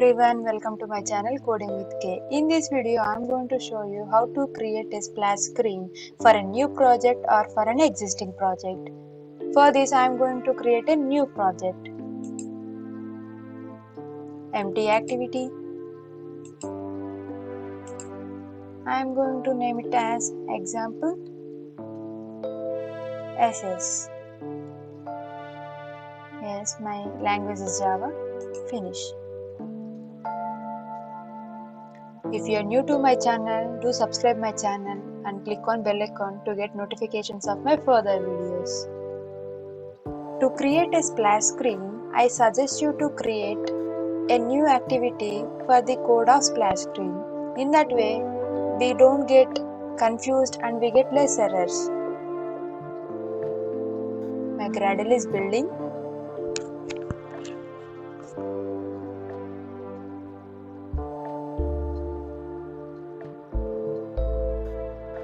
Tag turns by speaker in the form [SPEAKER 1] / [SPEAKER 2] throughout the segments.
[SPEAKER 1] everyone, welcome to my channel Coding with K. In this video, I am going to show you how to create a splash screen for a new project or for an existing project. For this, I am going to create a new project. Empty activity. I am going to name it as example SS. Yes, my language is Java. Finish. If you are new to my channel, do subscribe my channel and click on bell icon to get notifications of my further videos. To create a splash screen, I suggest you to create a new activity for the code of splash screen. In that way, we don't get confused and we get less errors. My Gradle is building.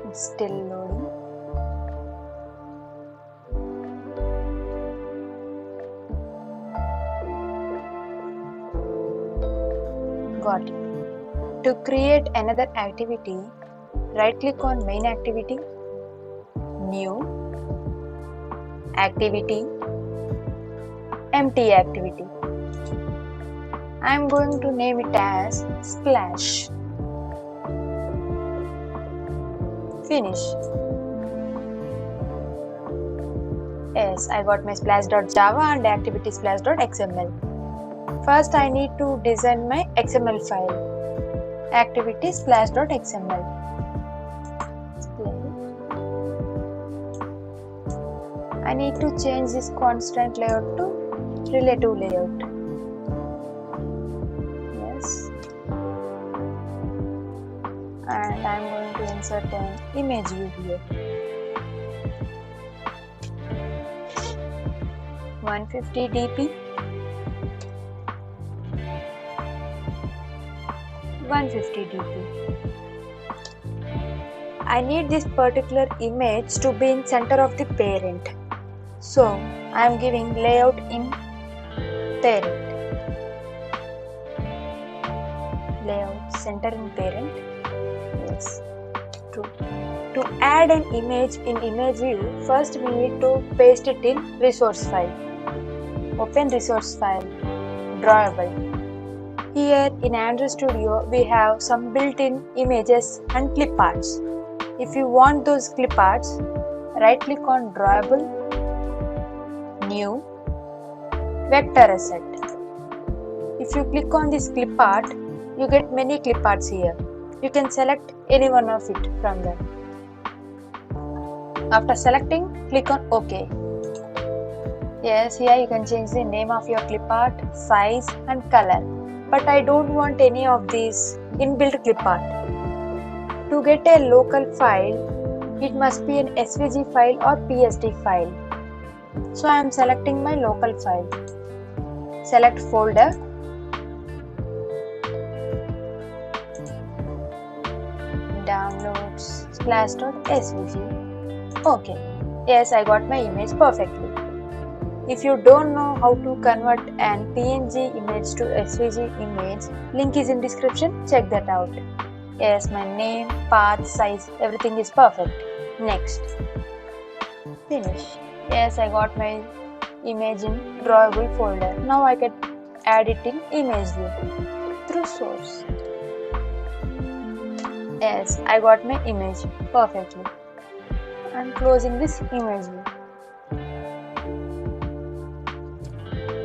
[SPEAKER 1] It's still loading. Got it. To create another activity, right click on main activity, new, activity, empty activity. I am going to name it as splash. Finish. Yes, I got my splash.java and activity splash.xml. First, I need to design my XML file. Activity splash.xml. I need to change this constant layout to relative layout. Yes. And I am going to insert an image view here. 150 dp. 150 dp. I need this particular image to be in center of the parent. So I am giving layout in parent. Layout center in parent. Yes. True. To add an image in image view, first we need to paste it in resource file. Open resource file. Drawable. Here in androidstudio we have some built-in images and clip arts. If you want those clip arts, right click on drawable, new, vector asset. If you click on this clip art, you get many clip arts here. You can select any one of it from them. After selecting, click on OK. Yes, here you can change the name of your clip art, size and color. But I don't want any of these inbuilt clip art. To get a local file, it must be an SVG file or PSD file. So I am selecting my local file. Select folder. Downloads splash.svg. Okay. Yes, I got my image perfectly. If you don't know how to convert an PNG image to SVG image, link is in description, check that out. Yes, my name, path, size, everything is perfect. Next. Finish. Yes, I got my image in drawable folder. Now I can add it in image view through source. Yes, I got my image perfectly. I'm closing this image view.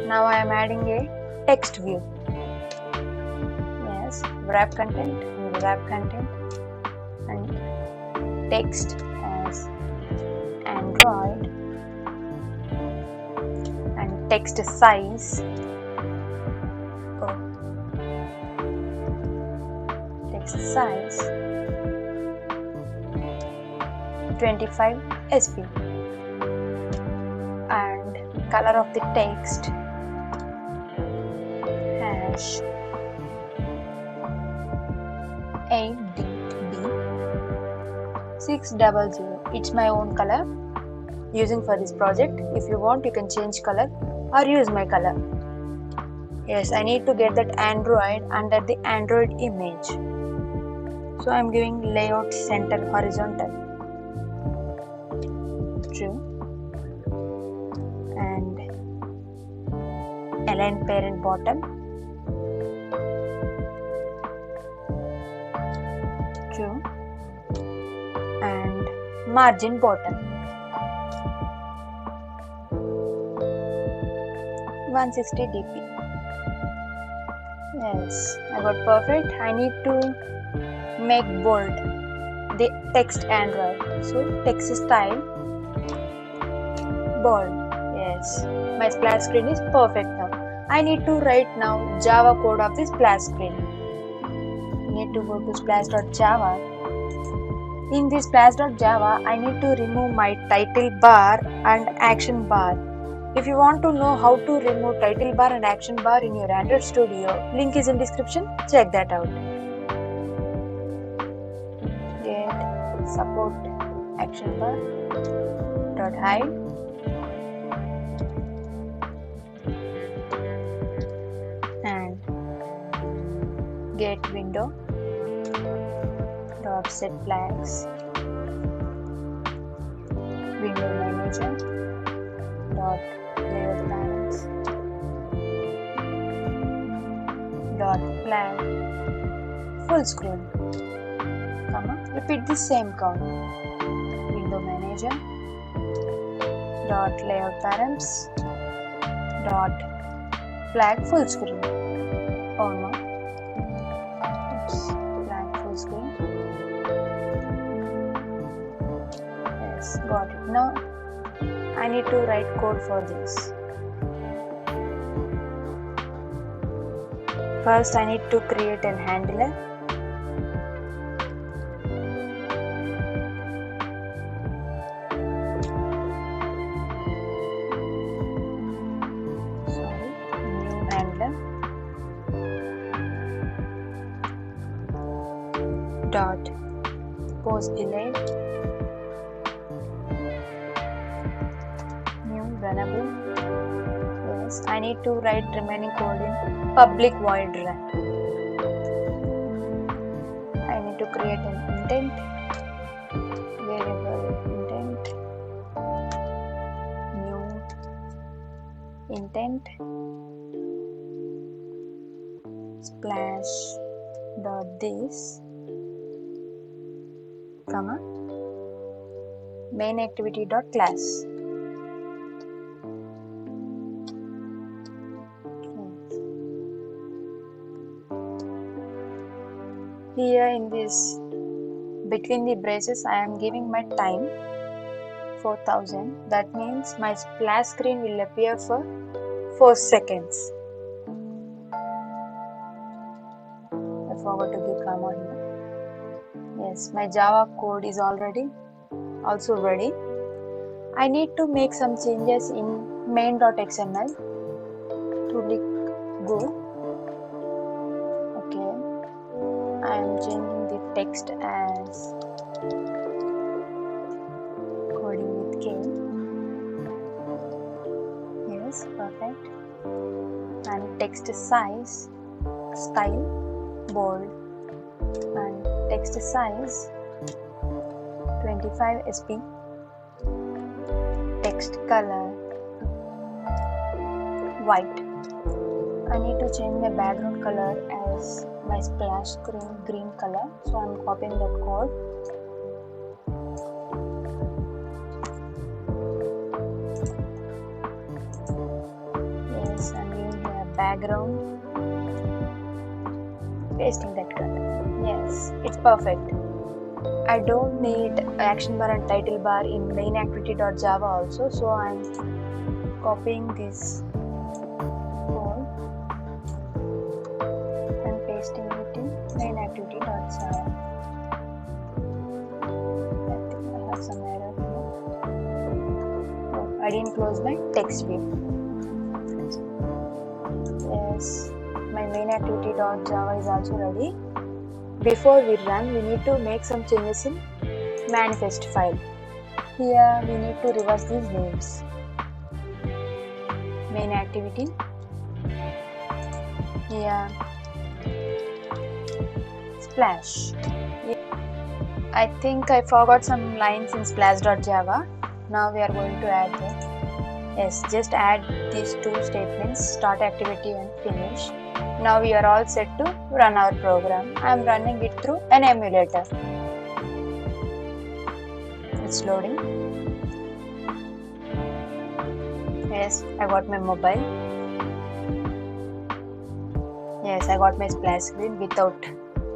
[SPEAKER 1] Now I am adding a text view. Yes, wrap content, and text as Android and text size. Text size 25 sp and color of the text hash 8db 600. It's my own color using for this project. If you want, you can change color or use my color. Yes, I need to get that Android under the Android image. So I'm giving layout center horizontal. True. And align parent bottom. True. And margin bottom. 160 dp. Yes, I got perfect. I need to make bold the text Android. So text style bold. Yes, my splash screen is perfect now. I need to write now Java code of this splash screen. Need to go to splash.java. In this splash.java, I need to remove my title bar and action bar. If you want to know how to remove title bar and action bar in your Android Studio, link is in description. Check that out. Get support action bar dot hide. And get window dot set flags. Window manager dot layout parents dot flag full screen, comma, repeat the same count. Window manager dot layout parents dot flag full screen. Oh no, oops, flag full screen. Yes, got it. Now I need to write code for this. First, I need to create an handler. New handler. Dot post delay. New runnable. Yes, I need to write remaining code in public void run. I need to create an intent, variable intent, new intent, splash dot this, comma, main activity dot class. Here in this between the braces I am giving my time 4000. That means my splash screen will appear for 4 seconds. I forgot to give comma here. Yes, my Java code is also ready. I need to make some changes in main.xml to look good. Okay, I am changing the text as coding with K. Yes, perfect. And text size, style, bold, and text size 25 sp. Text color white. I need to change my background color as my splash screen green color, so I am copying that code. Yes, I'm giving here background, pasting that color. Yes, it's perfect. I don't need action bar and title bar in main activity.java also, so I'm copying this code and pasting it in main activity.java. I think I have some error here. Oh, I didn't close my text view. Yes, my main activity.java is also ready. Before we run, we need to make some changes in manifest file. Here we need to reverse these names. Main activity Yeah. Splash. I think I forgot some lines in splash.java. Now we are going to add them. Yes, just add these two statements, start activity and finish. Now we are all set to run our program. I am running it through an emulator. It's loading. Yes, I got my mobile. Yes, I got my splash screen without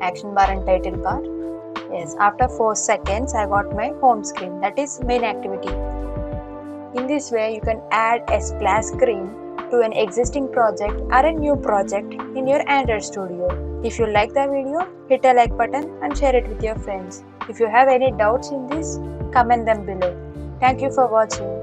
[SPEAKER 1] action bar and title bar. Yes, after 4 seconds I got my home screen, that is main activity. In this way you can add a splash screen to an existing project or a new project in your Android Studio. If you like the video, hit a like button and share it with your friends. If you have any doubts in this, comment them below. Thank you for watching.